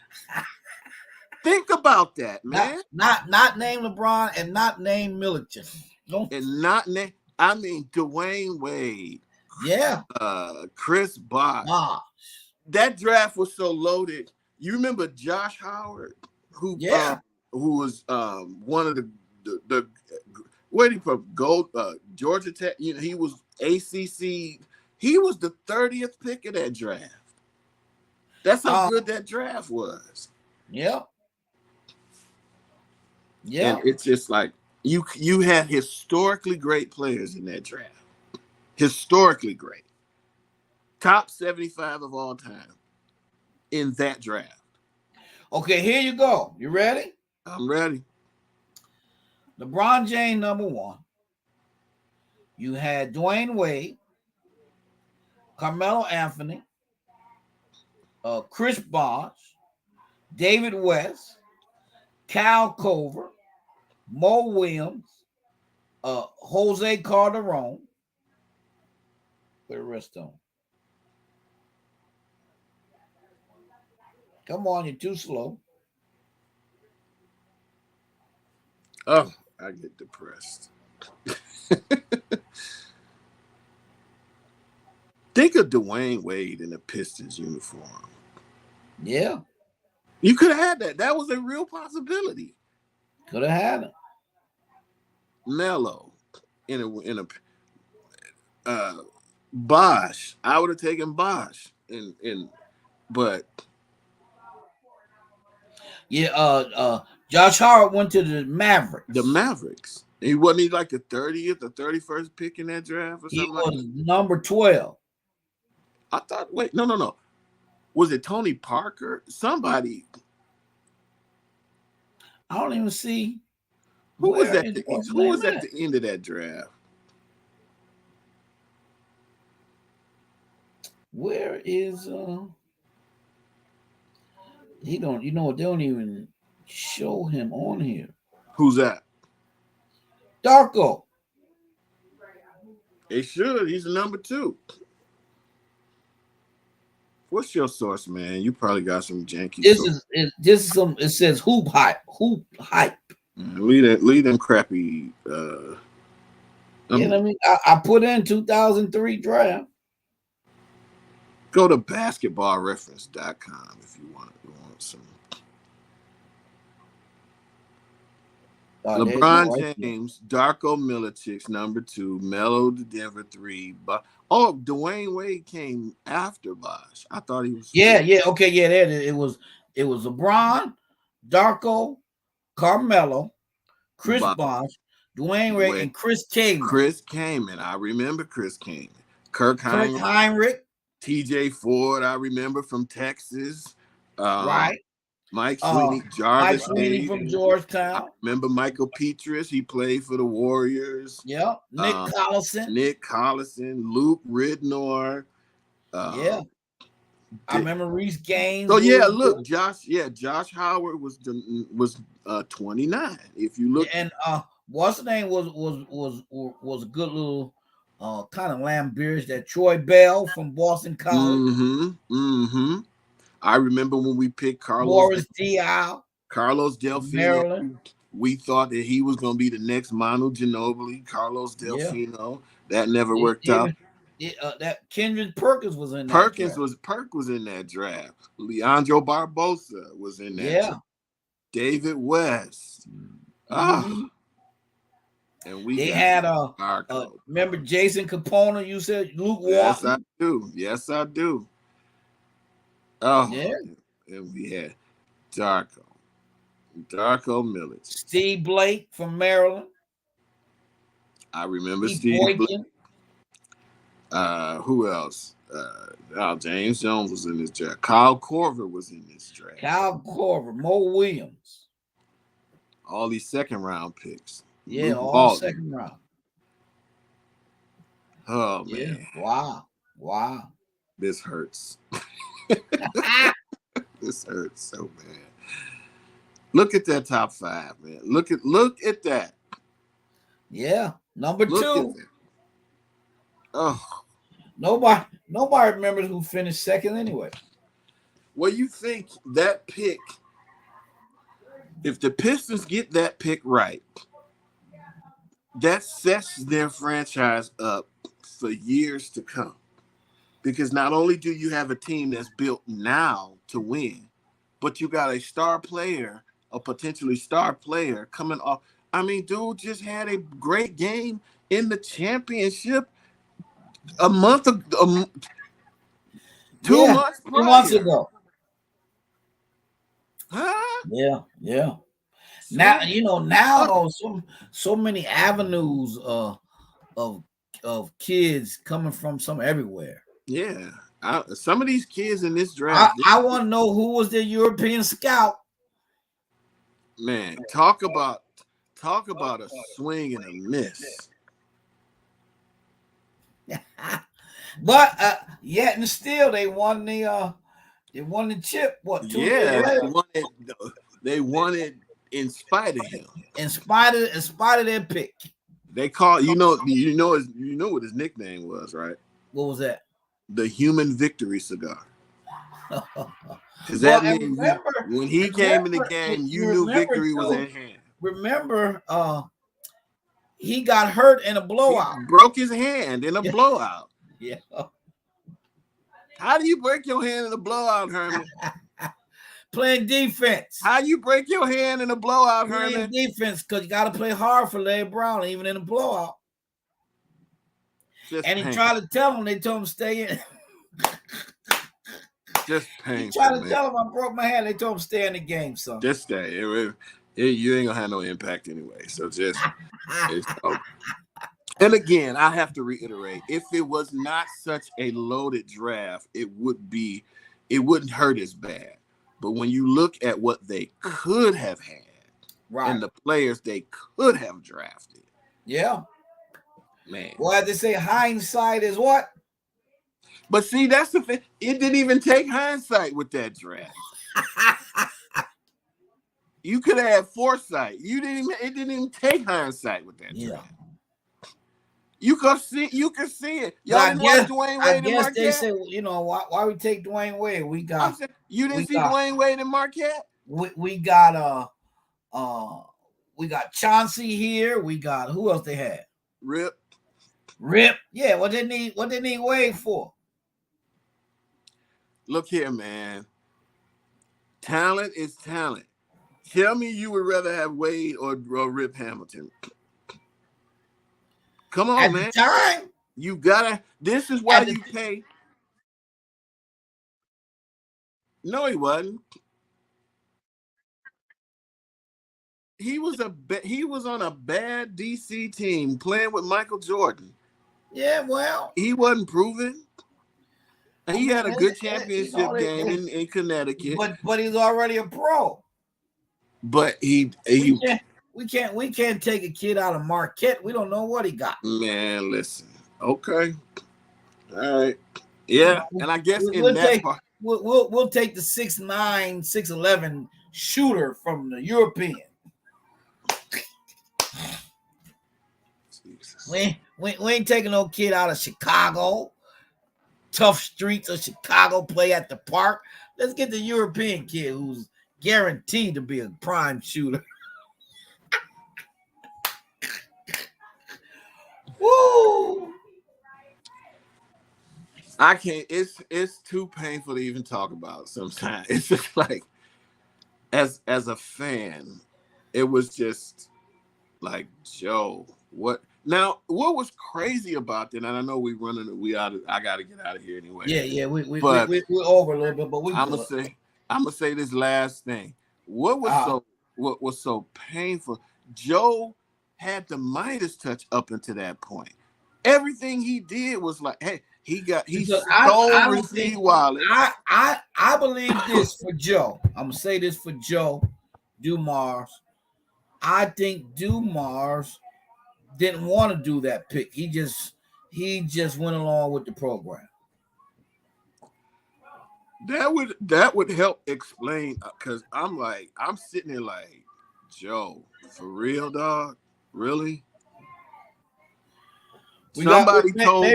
Think about that, Not man. not not name LeBron and not name Milicic. No. And not name, I mean, Dwayne Wade, Yeah. Chris Bosh. Ah. That draft was so loaded. You remember Josh Howard, who Yeah. was one of the where did he from gold Georgia Tech. He was ACC. He was the 30th pick of that draft. That's how Um. good that draft was. Yeah. And Yeah. it's just like you had historically great players in that draft. Historically great. Top 75 of all time in that draft. Okay. Here you go. You ready? I'm ready. LeBron James #1. You had Dwayne Wade, Carmelo Anthony, Chris Bosh, David West, Cal Cover, Mo Williams, Jose Calderon. Where the rest of them? Come on, you're too slow. Oh, I get depressed. Think of Dwayne Wade in a Pistons uniform. Yeah, You could have had that. That was a real possibility. could have had it. Melo in a Bosh. I would have taken Bosh but Yeah, Josh Howard went to the the Mavericks. Mavericks. He wasn't he like the 30th or 31st pick in that draft or He something like that. was number 12. I thought, wait, no. Was it Tony Parker? Somebody. I don't even see Who was where at is the what's his who name was at at. the end of that draft? Where is he don't you know what they don't even show him on here. Who's that? Darko. They should. He's the number 2. What's your source, man? You probably got some janky source. This is some. It says hoop hype. Hoop hype. Leave them crappy. Yeah, I mean, I put in 2003 draft. Go to basketballreference.com if you want some. Oh, there you go, LeBron right there. James, Darko Milicic, number 2, Melo to Denver 3. But Dwayne Wade came after Bosh. I thought he was 4. Yeah, okay, yeah. There it was LeBron, Darko, Carmelo, Chris Bosh. Bosh, Dwayne Wade, and Chris Kaman. Chris Kaman. I remember Chris Kaman. Kirk Heinrich. TJ Ford, I remember from Texas. Right. Mike Sweeney, Jarvis Mike Sweeney Hayes. from Georgetown. I remember Michael Petrus. He played for the Warriors. Yep. Nick Collison, Luke Ridnour. Yeah. I remember Reese Gaines. So yeah, look, Josh Howard was 29. If you look, and what's the name was a good little kind of lambish, that Troy Bell from Boston College. I remember when we picked Morris Diaw, Carlos Delfino. Maryland. We thought that he was going to be the next Manu Ginobili. Carlos Delfino. That never worked out. That Kendrick Perkins was in that Perk was in that draft. Leandro Barbosa was in that draft. David West. And they had remember Jason Capone? You said Luke Walton. Yes, I do. Oh yeah. And we had Darko Milicic. Steve Blake from Maryland. I remember Steve Blake. Who else? James Jones was in this draft. Kyle Korver was in this draft. Mo Williams. All these second round picks. Yeah, all second round. Oh man. Wow. This hurts. This hurts so bad. Look at that top 5, man. Look at that. Yeah, number 2. Oh, nobody remembers who finished second anyway. Well, you think that pick? If the Pistons get that pick right, that sets their franchise up for years to come. Because not only do you have a team that's built now to win, but you got a star player, a potentially star player coming off. I mean, dude just had a great game in the championship a month ago, 2 months prior. 2 months ago. Huh? Yeah. Now so many avenues of kids coming from everywhere. Yeah. Some of these kids in this draft. I want to know who was their European scout. Man, talk about a swing and a miss. But yet and still they won the chip. What? 2 years later? They won it in spite of him. In spite of their pick. They call you know what his nickname was, right? What was that? The Human Victory Cigar. Because when he came in the game, you knew victory was at hand. Remember, he got hurt in a blowout. He broke his hand in a blowout. Yeah. How do you break your hand in a blowout, Herman? Playing defense. How you break your hand in a blowout, Herman? Playing defense, because you got to play hard for Larry Brown, even in a blowout. He tried to tell him, they told him stay in. Just painful. He tried to tell him I broke my hand. They told him stay in the game, son. Just stay. You ain't gonna have no impact anyway. So just. And again, I have to reiterate: if it was not such a loaded draft, it wouldn't hurt as bad. But when you look at what they could have had, right, and the players they could have drafted, yeah, man. Well, they say hindsight is what? But see, that's the thing. It didn't even take hindsight with that draft. You could have had foresight. It didn't even take hindsight with that draft. You can see it. But Y'all didn't watch Dwayne I Wade and guess they Marquette? said, why we take Dwayne Wade? I'm saying you didn't We see got Dwayne Wade and Marquette? we got uh we got Chauncey here. We got who else they had? Rip. Rip. Yeah, what they need Wade for? Look here, man. Talent is talent. Tell me you would rather have Wade or Rip Hamilton. Come on, At the man. time, You gotta. This is why at the you pay. No, he wasn't. He was on a bad DC team playing with Michael Jordan. yeah, well, He wasn't proven. I He mean, had a good you know, championship game in Connecticut, but he's already a pro. but We he can't we can't take a kid out of Marquette. We don't know what he got. man, listen. Okay. All right. You Yeah, know, and I guess in that part, we'll take the 6'9", 6'11" shooter from the European. Jesus. We ain't taking no kid out of Chicago. Tough streets of Chicago, play at the park. Let's get the European kid who's guaranteed to be a prime shooter. Woo! I can't. It's too painful to even talk about. Sometimes it's just like as a fan, it was just like Joe. What now? What was crazy about that? And I know I got to get out of here anyway. Yeah. But We're over a little bit, but we I'm gonna good. say I'm gonna say this last thing. Uh, What was so painful? Joe had the Midas touch up until that point. Everything he did was like, hey, he because stole I don't Rasheed think Wallace. I believe this for Joe. I'm gonna say this for Joe Dumars. I think Dumars didn't want to do that pick. He just went along with the program. That would help explain because I'm sitting there like Joe, for real, dog, really. Maybe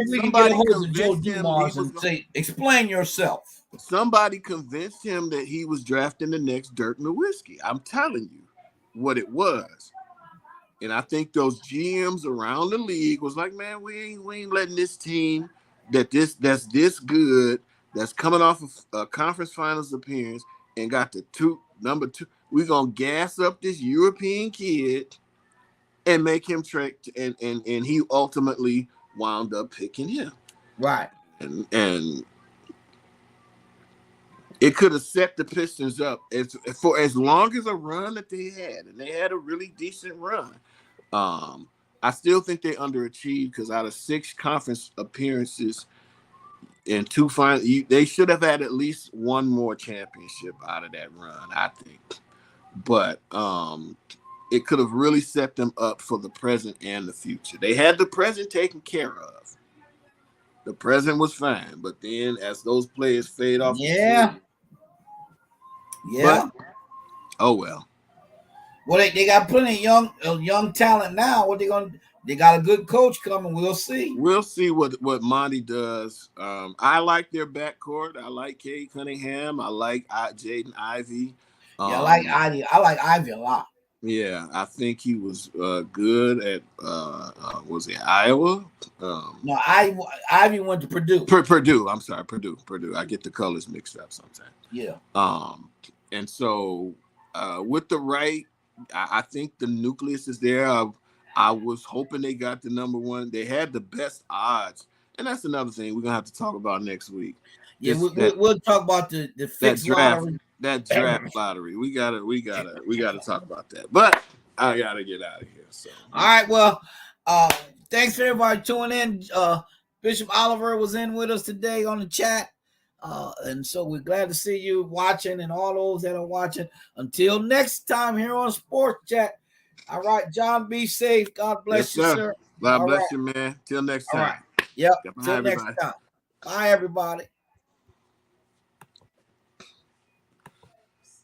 we can get a Somebody hold of Joe convinced him he Dumars was and say, explain yourself. somebody convinced him that he was drafting the next Dirk Nowitzki. I'm telling you what it was. And I think those GMs around the league was like, man, we ain't letting this team that's this good, that's coming off of a conference finals appearance and got the number two. We're gonna gas up this European kid and make him trick and he ultimately wound up picking him. Right. And it could have set the Pistons up for as long as a run that they had, and they had a really decent run. I still think they underachieved because out of 6 conference appearances and 2 finals, they should have had at least one more championship out of that run, I think. But it could have really set them up for the present and the future. They had the present taken care of. The present was fine, but then as those players fade off the Yeah. field, but Yeah. oh well. Well, they got plenty of young talent now. What they gonna? They got a good coach coming. We'll see. We'll see what Monty does. I like their backcourt. I like Cade Cunningham. I like Jaden Ivey. Yeah, I like Um, Ivy. I like Ivy a lot. yeah, I think he was good at was it Iowa? No, Ivy went to Purdue. Purdue. I'm sorry, Purdue. I get the colors mixed up sometimes. Yeah. And so with the right, I think the nucleus is there. I was hoping they got the number one. They had the best odds, and that's another thing we're gonna have to talk about next week. Yeah, we'll talk about the That fixed draft lottery. that draft lottery. We gotta talk about that. But I gotta get out of here. So All right. Well, thanks for everybody tuning in. Bishop Oliver was in with us today on the chat. And so we're glad to see you watching and all those that are watching. Until next time here on Sports Chat. All right, John, be safe. God bless yes, you, sir. sir. God All bless right. you, man. Till next All time. right. Yep. Bye, Till next everybody. time. Bye, everybody.